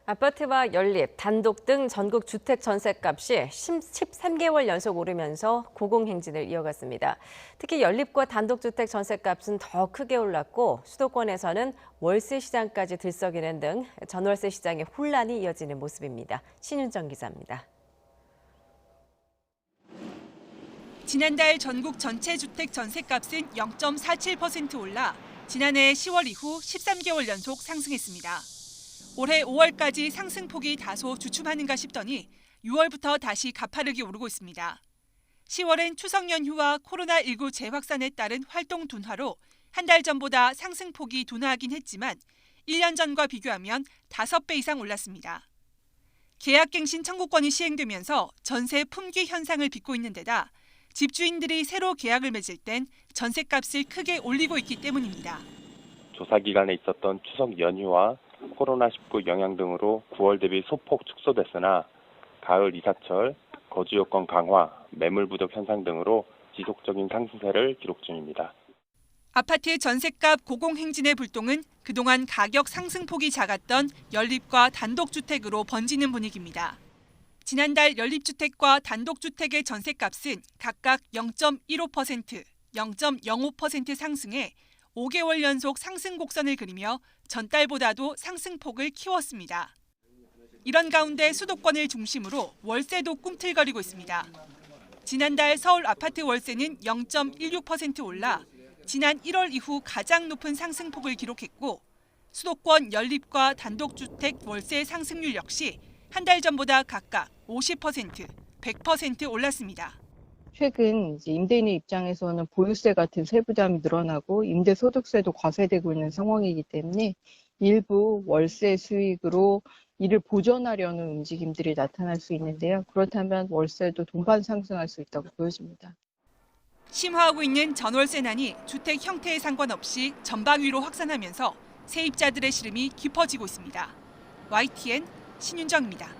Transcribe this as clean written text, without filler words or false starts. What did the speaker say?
아파트와 연립, 단독 등 전국 주택 전셋값이 13개월 연속 오르면서 고공행진을 이어갔습니다. 특히 연립과 단독주택 전셋값은 더 크게 올랐고 수도권에서는 월세 시장까지 들썩이는 등 전월세 시장의 혼란이 이어지는 모습입니다. 신윤정 기자입니다. 지난달 전국 전체 주택 전셋값은 0.47% 올라 지난해 10월 이후 13개월 연속 상승했습니다. 올해 5월까지 상승폭이 다소 주춤하는가 싶더니 6월부터 다시 가파르게 오르고 있습니다. 10월엔 추석 연휴와 코로나19 재확산에 따른 활동 둔화로 한 달 전보다 상승폭이 둔화하긴 했지만 1년 전과 비교하면 5배 이상 올랐습니다. 계약갱신 청구권이 시행되면서 전세 품귀 현상을 빚고 있는 데다 집주인들이 새로 계약을 맺을 땐 전셋값을 크게 올리고 있기 때문입니다. 조사 기간에 있었던 추석 연휴와 코로나19 영향 등으로 9월 대비 소폭 축소됐으나 가을 이사철, 거주 요건 강화, 매물 부족 현상 등으로 지속적인 상승세를 기록 중입니다. 아파트 전셋값 고공행진의 불똥은 그동안 가격 상승폭이 작았던 연립과 단독주택으로 번지는 분위기입니다. 지난달 연립주택과 단독주택의 전셋값은 각각 0.15%, 0.05% 상승해 5개월 연속 상승 곡선을 그리며 전달보다도 상승폭을 키웠습니다. 이런 가운데 수도권을 중심으로 월세도 꿈틀거리고 있습니다. 지난달 서울 아파트 월세는 0.16% 올라 지난 1월 이후 가장 높은 상승폭을 기록했고 수도권 연립과 단독주택 월세 상승률 역시 한 달 전보다 각각 50%, 100% 올랐습니다. 최근 임대인의 입장에서는 보유세 같은 세부담이 늘어나고 임대소득세도 과세되고 있는 상황이기 때문에 일부 월세 수익으로 이를 보전하려는 움직임들이 나타날 수 있는데요. 그렇다면 월세도 동반 상승할 수 있다고 보여집니다. 심화하고 있는 전월세난이 주택 형태에 상관없이 전방위로 확산하면서 세입자들의 시름이 깊어지고 있습니다. YTN 신윤정입니다.